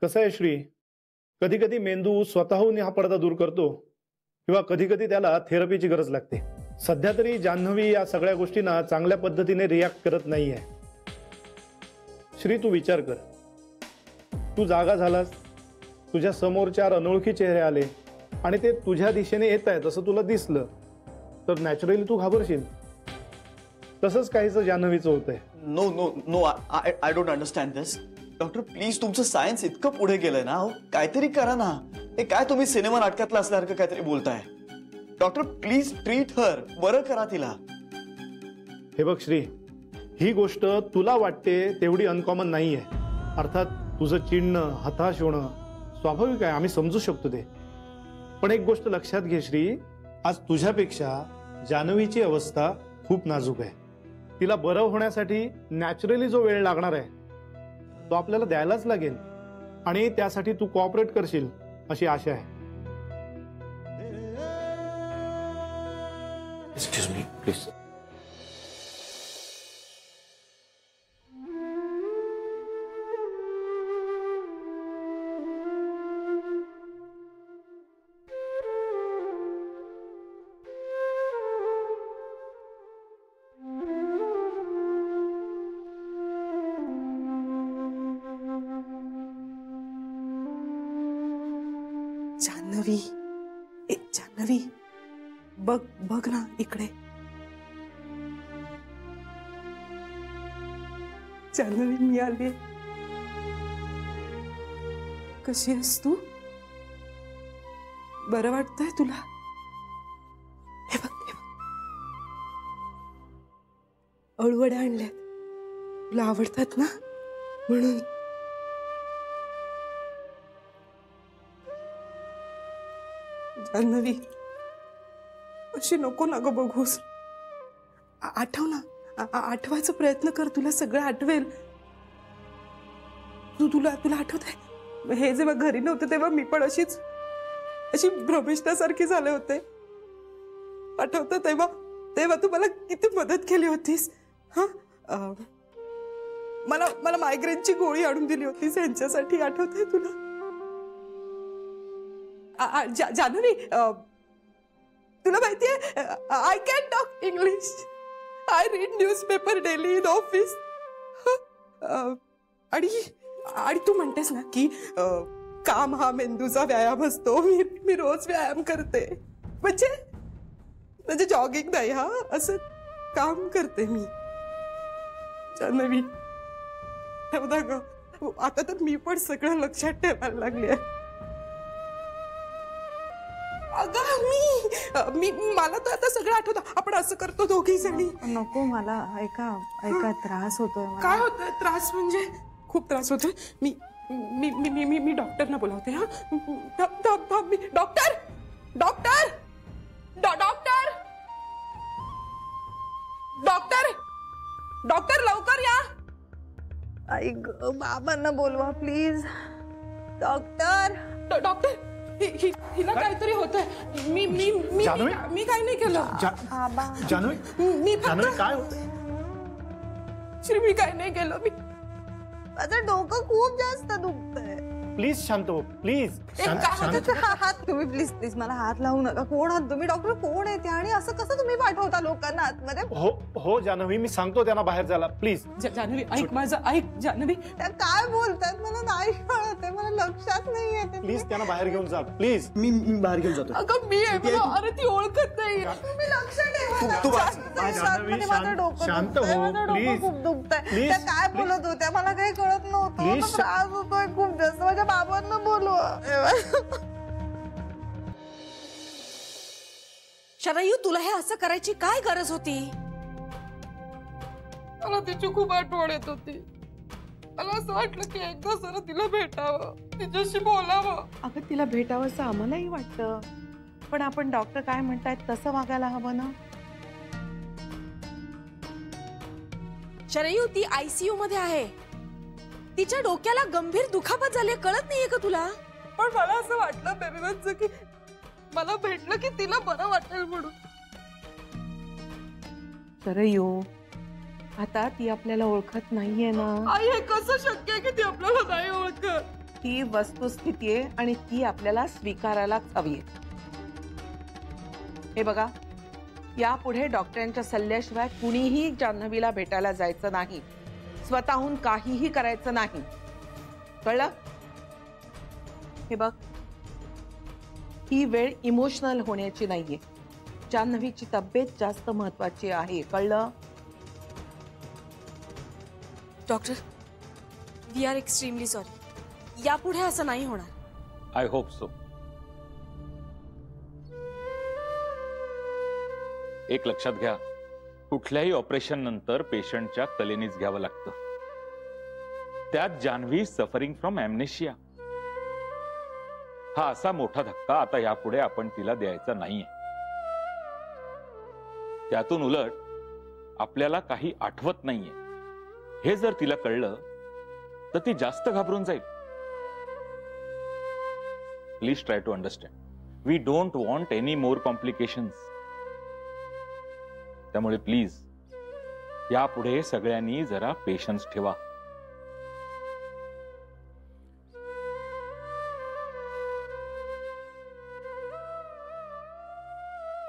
कसं आहे श्री, कधी कधी मेंदू स्वतःहून हा पडदा दूर करतो किंवा कधी कधी त्याला थेरपीची गरज लागते. सध्या तरी जान्हवी या सगळ्या गोष्टींना चांगल्या पद्धतीने रिॲक्ट करत नाहीये. श्री, तू विचार कर, तू जागा झालास, तुझ्या समोर 4 अनोळखी चेहरे आले आणि ते तुझ्या दिशेने येत आहेत असं तुला दिसलं तर नॅचरली तू घाबरशील. तसंच काहीच जान्हवीचं होतंय. No no no, I don't understand this. Doctor please, तुमचं सायन्स इतकं पुढे गेलंय ना, काहीतरी करा ना. हे काय तुम्ही सिनेमा नाटकातलं असल्यासारखं काहीतरी बोलताय. डॉक्टर प्लीज ट्रीट हर, बरं करा तिला. हे बघ श्री, ही गोष्ट तुला वाटते तेवढी अनकॉमन नाहीये. अर्थात तुझं चिडणं, हताश होणं स्वाभाविक आहे, आम्ही समजू शकतो ते. पण एक गोष्ट लक्षात घे श्री, आज तुझ्यापेक्षा जान्हवीची अवस्था खूप नाजूक आहे. तिला बरं होण्यासाठी नॅचरली जो वेळ लागणार आहे तो आपल्याला द्यायलाच लागेल आणि त्यासाठी तू कोऑपरेट करशील अशी आशा आहे. Excuse me please. Janhavi, Janhavi, बघ बघ ना इकडे. जान्हवी, मी आली. कशी आहेस तू? बरं वाटतंय तुला? हे बघ, हे बघ, अळूवड्या आणल्यात, तुला आवडतात ना म्हणून. जान्हवी, अशी नको ना ग बघूस. आठव ना, आठवायचा प्रयत्न कर, तुला सगळं आठवेल. तुला आठवत आहे, हे जेव्हा घरी नव्हते तेव्हा मी पण अशी भ्रमिष्ठासारखी झाले होते. आठवतं तेव्हा तू मला किती मदत केली होतीस. हा, मला मायग्रेनची गोळी आणून दिली होतीस यांच्यासाठी. आठवतंय तुला? जान्हवी, तुला माहितीये, I can talk English. I read newspaper daily in office. आणि तू म्हणतेस ना की काम हा मेंदूचा व्यायाम असतो. मी रोज व्यायाम करते, म्हणजे जॉगिंग नाही, हा असं काम करते मी. जान्हवी, ठेव ना ग, आता तर मी पण सगळं लक्षात ठेवायला लागले. अगं मला तर आता सगळं आठवतं. आपण असं करतो दोघी जणी. नको, मला ऐका त्रास होतोय. काय होतोय त्रास? म्हणजे खूप त्रास होतोय. मी डॉक्टरना बोलावते. हा, doctor doctor doctor doctor doctor लवकर या. ऐक, बाबांना बोलवा प्लीज. डॉक्टर डॉक्टर, हिला काहीतरी होतंय. मी काय नाही केलं. जान्हवी, मी काय होतंय? श्री, मी काय नाही केलं. माझं डोकं खूप जास्त दुखतंय. प्लीज शांत हो, प्लीज शांत. हात तुम्ही प्लीज मला हात लावू नका. कोण आहात तुम्ही? डॉक्टर कोण आहे ते? आणि असं कसं तुम्ही पाठवता लोकांना आतमध्ये? हो जान्हवी, मी सांगतो त्यांना बाहेर जायला. प्लीज जान्हवी, ऐक माझं, ऐक जान्हवी. त्या काय बोलतात मला नाही कळत आहे, मला लक्षात नाही येते. प्लीज त्यांना बाहेर घेऊन जा प्लीज. मी बाहेर घेऊन जातो. अगं मी अरे ती ओळखत नाही. तुम्ही लक्ष ठेवा. शांत हो प्लीज. खूप दुखतंय. त्या काय बोलत होत्या मला काही कळत नव्हतं. त्रास होतोय खूप जास्त. माझ्या बाबांना बोलवा. शरयू, तुला हे असं करायची काय गरज होती? मला तिची खूप आठवण येत होती. मला असं वाटलं की एकदा जरा तिला भेटावं, तिच्याशी बोलावं. अगं, तिला भेटावं असं आम्हालाही वाटतं, पण आपण डॉक्टर काय म्हणतायत तसं वागायला हवं ना. शरयू, ती ICU मध्ये आहे. तिच्या डोक्याला गंभीर दुखापत झाली, कळत नाहीये का तुला? पण मला असं वाटलं बेबीबांचं की मला भेटलं की तिला बरं वाटेल म्हणून. शरयू, आता ती आपल्याला ओळखत नाहीये ना. आई, हे कसं शक्य आहे की ती आपल्याला नाही ओळखत? ही वस्तुस्थिती आहे आणि ती आपल्याला स्वीकारायलाच हवी आहे. हे बघा, यापुढे डॉक्टरांच्या सल्ल्याशिवाय कुणीही जान्हवीला भेटायला जायचं नाही. स्वतःहून काहीही करायचं नाही. कळलं? हे बघ, ही वेळ इमोशनल होण्याची नाहीये. जान्हवीची तब्येत जास्त महत्वाची आहे. कळलं? Doctor, we are extremely sorry. यापुढे असं नाही होणार. I hope so. एक लक्षात घ्या, कुठल्याही ऑपरेशन नंतर पेशंटच्या कलेनीच घ्यावं लागतं. त्यात जान्हवी सफरिंग फ्रॉम ॲम्नेशिया. हा असा मोठा धक्का आता यापुढे आपण तिला द्यायचा नाहीये. त्यातून उलट आपल्याला काही आठवत नाहीये हे जर तिला कळलं तर ती जास्त घाबरून जाईल. Please try to understand. We don't want any more complications. त्यामुळे प्लीज यापुढे सगळ्यांनी जरा पेशन्स ठेवा.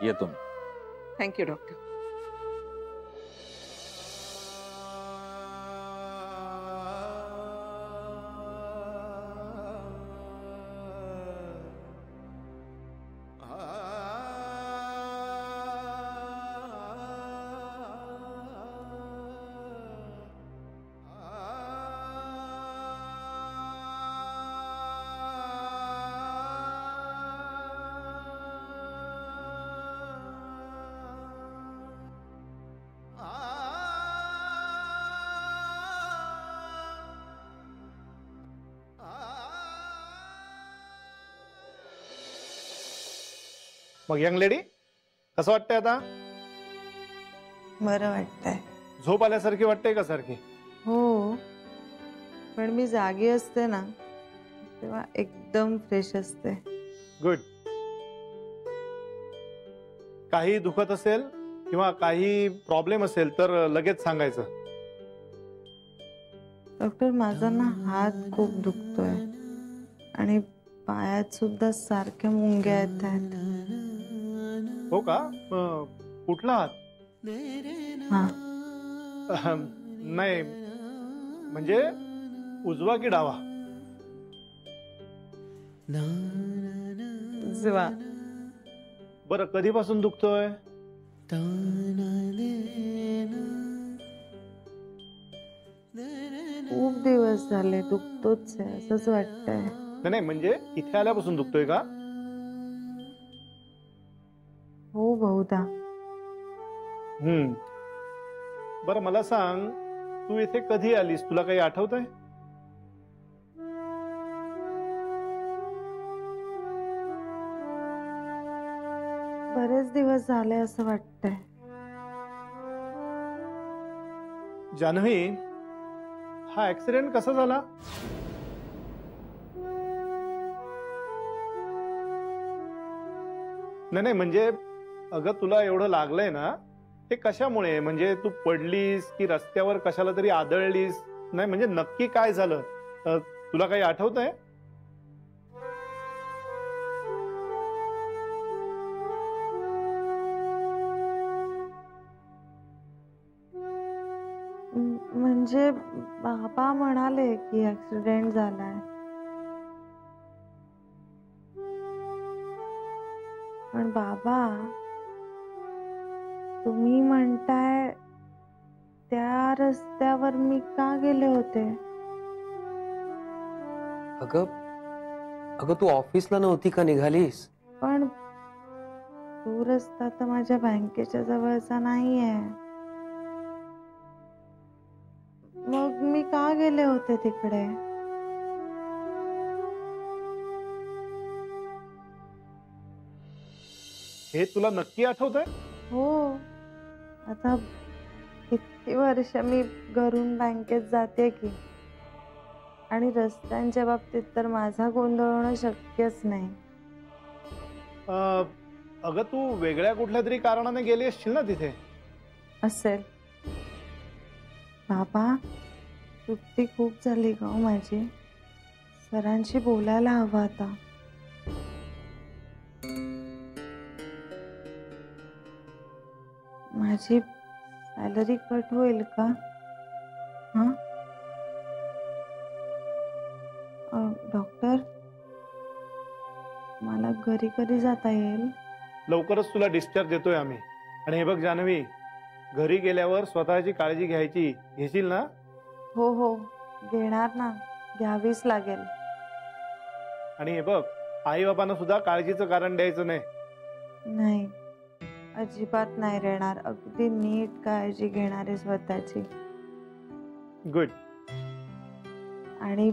येतो मी. Thank you doctor. मग यंग लेडी, कसं वाटतंय आता? बरं वाटतंय. झोप आल्यासारखी वाटतंय का सारखी? हो, पण मी जागी असते ना तेव्हा एकदम फ्रेश असते. गुड. काही दुखत असेल किंवा काही प्रॉब्लेम असेल तर लगेच सांगायचं. डॉक्टर, माझा ना हात खूप दुखतोय आणि पायात सुद्धा सारख्या मुंग्या येत आहेत. हो का? कुठला हात? हा, नाही म्हणजे उजवा की डावा? उजवा. बरं, कधीपासून दुखतोय? खूप दिवस झाले दुखतोच आहे असंच वाटतंय. नाही म्हणजे इथे आल्यापासून दुखतोय का? हो बहुधा. बरं मला सांग, तू इथे कधी आलीस? तुला काही आठवतंय? बरेच दिवस झाले असं वाटतंय. जान्हवी, हा ऍक्सिडेंट कसा झाला? नाही म्हणजे अगं तुला एवढं लागलंय ना, ते कशामुळे? म्हणजे तू पडलीस की रस्त्यावर कशाला तरी आदळलीस? नाही म्हणजे नक्की काय झालं? तुला काही आठवतंय? म्हणजे बाबा म्हणाले की ऍक्सिडेंट झालाय. पण बाबा, तुम्ही म्हणताय त्या रस्त्यावर मी का गेले होते? अगं तू ऑफिसला नव्हती का निघालीस? पण तो रस्ता तर माझ्या बँकेच्या जवळचा नाहीये. मग मी का गेले होते तिकडे? हे तुला नक्की आठवतंय? हो, आता किती वर्ष मी घरून बँकेत जाते की, आणि रस्त्यांच्या बाबतीत तर माझा गोंधळ होणं शक्यच नाही. अगं तू वेगळ्या कुठल्या तरी कारणाने गेली असशील ना तिथे? असेल. बाबा, सुट्टी खूप झाली ग माझी. सरांशी बोलायला हवं आता. माझी सॅलरी कट होईल का? हां डॉक्टर, मला घरी कधी जाता येईल? लवकरच तुला डिस्चार्ज देतोय आम्ही. आणि हे बघ जान्हवी, घरी गेल्यावर स्वतःची काळजी घ्यायची. घेशील ना? हो हो घेणार ना, घ्यावीच लागेल. आणि हे बघ, आई बाबांना सुद्धा काळजीचं कारण द्यायचं नाही. नाही, अजिबात नाही देणार. अगदी नीट काळजी घेणार आहे स्वतःची. गुड. आणि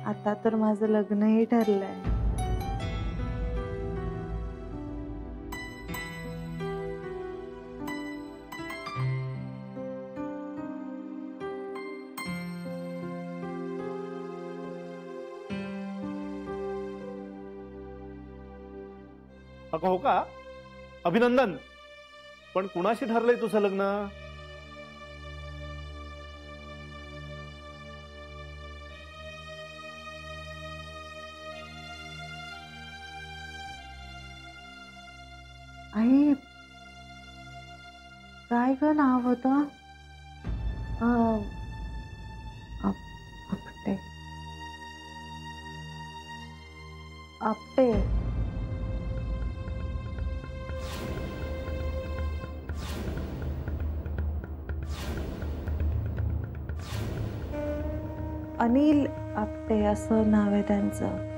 आता तर माझं लग्नही ठरलंय. अगं हो का? अभिनंदन. पण कुणाशी ठरलंय तुझं लग्न? आई, काय ग नाव होतं? आपटे. आपटे. अनिल आपटे असं नाव आहे त्यांचं.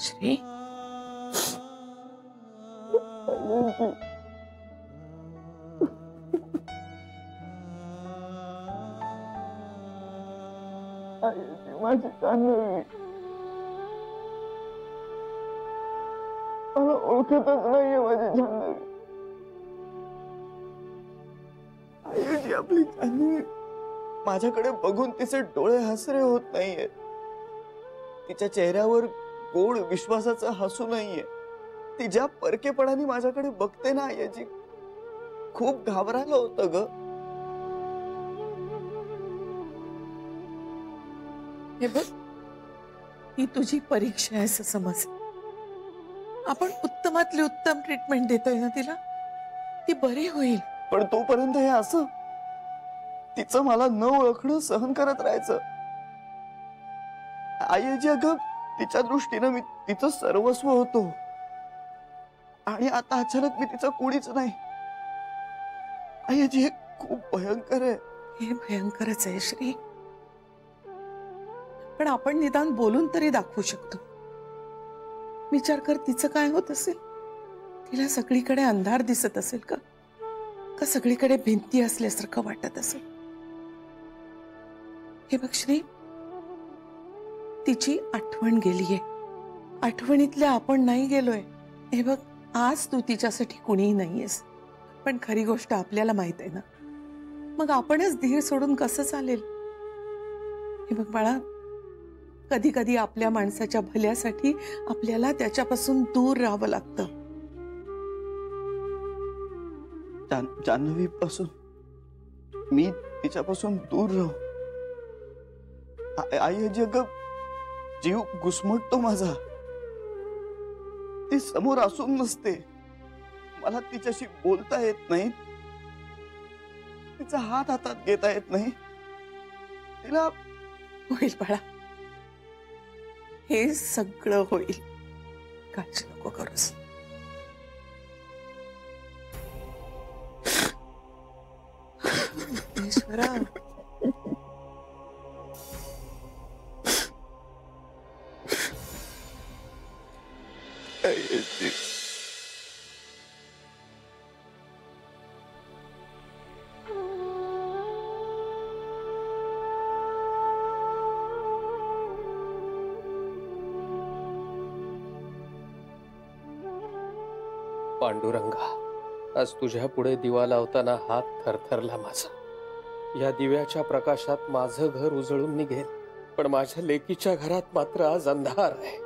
श्री, माझी जान्हवी मला ओळखतच नाहीये. माझी जान्हवी, आईची आपली जान्हवी माझ्याकडे बघून तिचे डोळे हसरे होत नाहीये. तिच्या चेहऱ्यावर गोड विश्वासाचं हसू नाहीये. ती ज्या परकेपणाने माझ्याकडे बघते ना, याची खूप घाबरायला होतं ग. हे बघ, ही तुझी परीक्षा आहे असं समज. आपण उत्तमातली उत्तम ट्रीटमेंट देतोय ना तिला, ती बरी होईल. पण तोपर्यंत हे असं तिचं मला न ओळखणं सहन करत राहायचं. आईजी, अगं तिच्या दृष्टीनं मी तिचं सर्वस्व होतो आणि आता अचानक मी तिचं कुणीच नाही. आईजी, हे खूप भयंकर आहे. हे भयंकरच आहे श्री, पण आपण निदान बोलून तरी दाखवू शकतो. विचार कर, तिचं काय होत असेल? तिला सगळीकडे अंधार दिसत असेल का? का सगळीकडे भिंती असल्यासारखं वाटत असेल? हे बघ श्री, तिची आठवण गेलीये. आठवणीतल्या आपण नाही गेलोय. हे बघ, आज तू तिच्यासाठी कुणीही नाहीयेस, पण खरी गोष्ट आपल्याला माहित आहे ना. मग आपणच धीर सोडून कसं चालेल? हे बघ बाळा, कधी कधी आपल्या माणसाच्या भल्यासाठी आपल्याला त्याच्यापासून दूर राहावं लागतं. जान्हवी पासून मी तिच्यापासून दूर राहू? आई आजी, अगं जीव घुसमटतो माझा. ती समोर असून नसते. मला तिच्याशी बोलता येत नाही, तिचा हात हातात घेता येत नाही. तिला होईल बाळा, हे सगळं होईल, काळजी नको करूस. ईश्वरा, पांडुरंगा, आज तुझ्या पुढे दिवा लावताना हात थरथरला माझा. या दिव्याच्या प्रकाशात माझं घर उजळून निघेल, पण माझ्या लेकीच्या घरात मात्र आज अंधार आहे.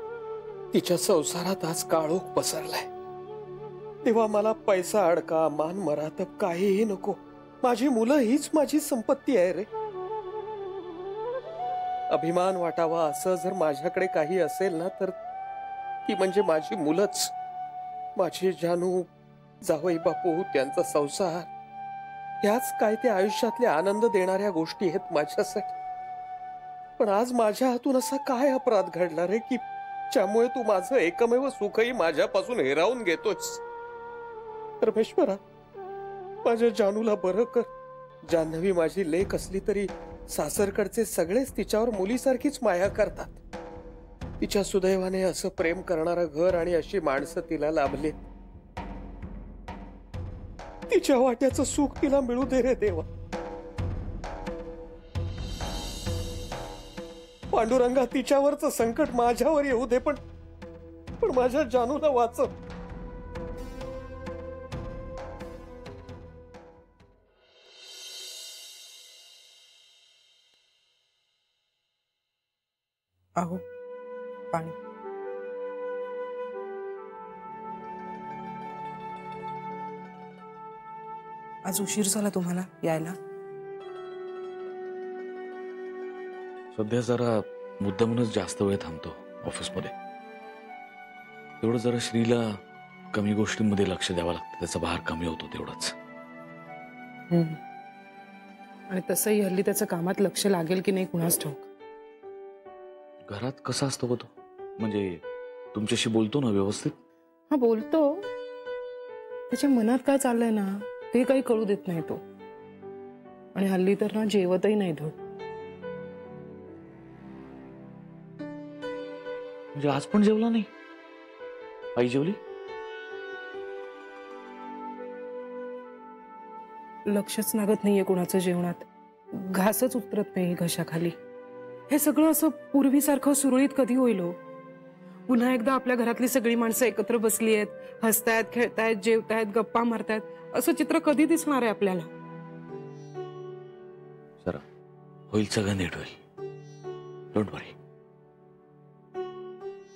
तिच्या संसारात आज काळोख पसरलाय. तेव्हा मला पैसा, अडका, मान, मरातब काहीही नको. माझी मुलं हीच माझी संपत्ती आहे रे. अभिमान वाटावा असं जर माझ्याकडे काही असेल ना, तर ती म्हणजे माझी मुलंच. माझी जानू, जावई बापू, त्यांचा संसार, ह्याच काय ते आयुष्यातले आनंद देणाऱ्या गोष्टी आहेत माझ्यासाठी. पण आज माझ्या हातून असा काय अपराध घडला रे, की ज्यामुळे तू माझं एकमेव सुखही माझ्यापासून हिरावून घेतोस. परमेश्वरा, माझ्या जानूला बरं कर. जान्हवी माझी लेक असली तरी सासरकडचे सगळेच तिच्यावर मुलीसारखीच माया करतात. तिच्या सुदैवाने असं प्रेम करणारं घर आणि अशी माणसं तिला लाभले. तिच्या वाट्याचं सुख तिला मिळू दे रे देवा. पांडुरंगा, तिच्यावरचं संकट माझ्यावर येऊ दे, पण माझ्या जानूला वाचव. आहो पाणी. आज उशीर झाला तुम्हाला यायला? सध्या जरा मुद्दामूनच जास्त वेळ थांबतो ऑफिसमध्ये. तेवढं जरा श्रीला कमी गोष्टींमध्ये लक्ष द्यावं लागतं, त्याचा भार कमी होतो तेवढंच. आणि तसंही हल्ली त्याचं कामात लक्ष लागेल की नाही कुणास ठाऊक. घरात कसा असतो का तो? म्हणजे तुमच्याशी बोलतो ना व्यवस्थित? हा, बोलतो. त्याच्या मनात काय चाललंय ना ते काही कळू देत नाही तो. आणि हल्ली तर ना जेवतही नाही धड. म्हणजे आज पण जेवला नाही? आई जेवली? लक्षच लागत नाहीये कुणाचं जेवणात. घासच उतरत नाही घशाखाली. हे सगळं असं पूर्वीसारखं सुरळीत कधी होईल हो? पुन्हा एकदा आपल्या घरातली सगळी माणसं एकत्र बसली आहेत, हसतायत, खेळतायत, जेवतायत, गप्पा मारतायत, असं चित्र कधी दिसणार आहे आपल्याला? सर, होईल, सगळं नीट होईल. डोंट वरी.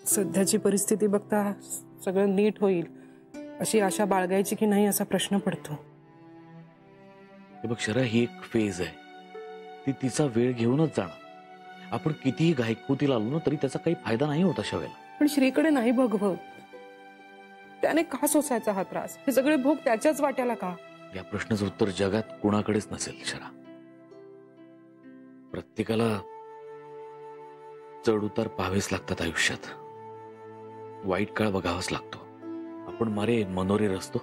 सध्याची परिस्थिती बघता सगळं नीट होईल अशी आशा बाळगायची की नाही असा प्रश्न पडतो. हे बघ शरा, ही एक फेज आहे. ती तिचा वेळ घेऊनच जाणार. आपण कितीही घाईकुतीला आलो ना तरी त्याचा काही फायदा नाही होत अशा वेळेला. पण श्रीकडे नाही बघवत. त्याने का सोसायचा हा त्रास? हे सगळे भोग त्याच्याच वाट्याला का? या प्रश्नाचं उत्तर जगात कुणाकडेच नसेल शरा. प्रत्येकाला चढ उतार पाहावेच लागतात आयुष्यात. वाईट काळ बघावाच लागतो. आपण मारे मनोरे रचतो,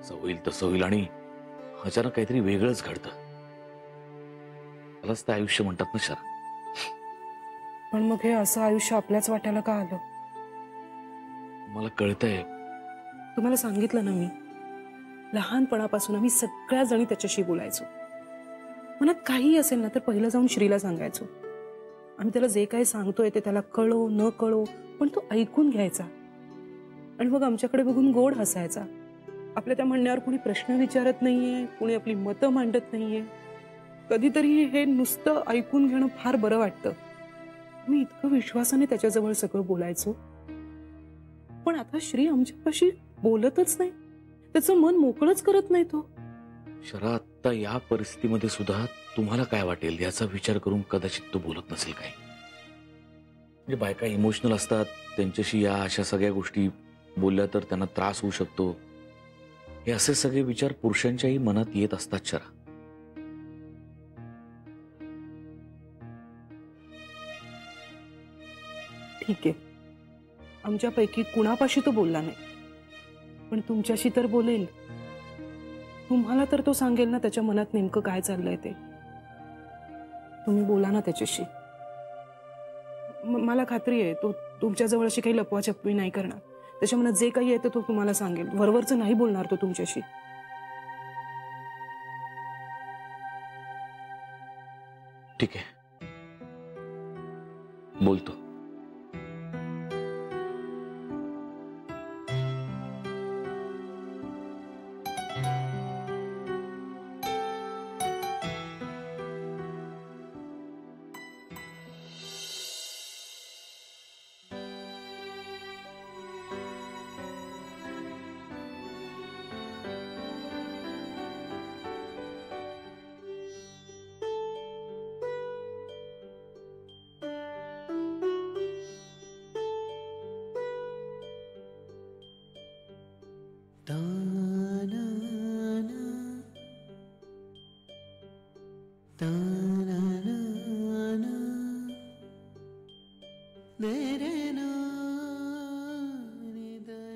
असं होईल तसं होईल, आणि अचानक काहीतरी वेगळंच घडतं. त्यालाच तर आयुष्य म्हणतात ना शरा. पण मग हे असं आयुष्य आपल्याच वाट्याला का आलं? मला कळतंय. तुम्हाला सांगितलं ना मी, लहानपणापासून आम्ही सगळ्या जणी त्याच्याशी बोलायचो. मनात काही असेल ना तर पहिलं जाऊन श्रीला सांगायचो. आम्ही त्याला जे काही सांगतोय ते त्याला कळो न कळो, पण तो ऐकून घ्यायचा आणि मग आमच्याकडे बघून गोड हसायचा. आपल्या त्या म्हणण्यावर कुणी प्रश्न विचारत नाहीये, कुणी आपली मतं मांडत नाहीये. कधीतरी हे नुसतं ऐकून घेणं फार बरं वाटतं. मी इतकं विश्वासाने त्याच्याजवळ सगळं बोलायचो, पण आता श्री आमच्यापाशी बोलतच नाही, त्याचं मन मोकळंच करत नाही तो. शरा, आता या परिस्थितीमध्ये सुद्धा तुम्हाला काय वाटेल याचा विचार करून कदाचित तो बोलत नसेल काही. म्हणजे बायका इमोशनल असतात, त्यांच्याशी या अशा सगळ्या गोष्टी बोलल्या तर त्यांना त्रास होऊ शकतो, हे असे सगळे विचार पुरुषांच्याही मनात येत असतात शरा. ठीक आहे, आमच्यापैकी कुणापाशी तो बोलला नाही, पण तुमच्याशी तर बोलेल. तुम्हाला तर तो सांगेल ना त्याच्या मनात नेमकं काय चाललंय ते. तुम्ही बोला ना त्याच्याशी. मला खात्री आहे तो तुमच्याजवळ अशी काही लपवाछपवी नाही करणार. त्याच्या मनात जे काही येतं तो तुम्हाला सांगेल. वरवरचं नाही बोलणार तो तुमच्याशी. ठीक आहे, बोलतो.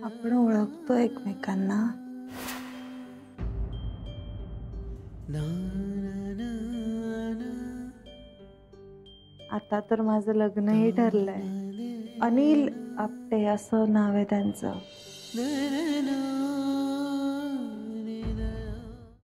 आपण ओळखतो एकमेकांना. आता तर माझं लग्नही ठरलंय. अनिल आपटे असं नाव आहे त्यांचं.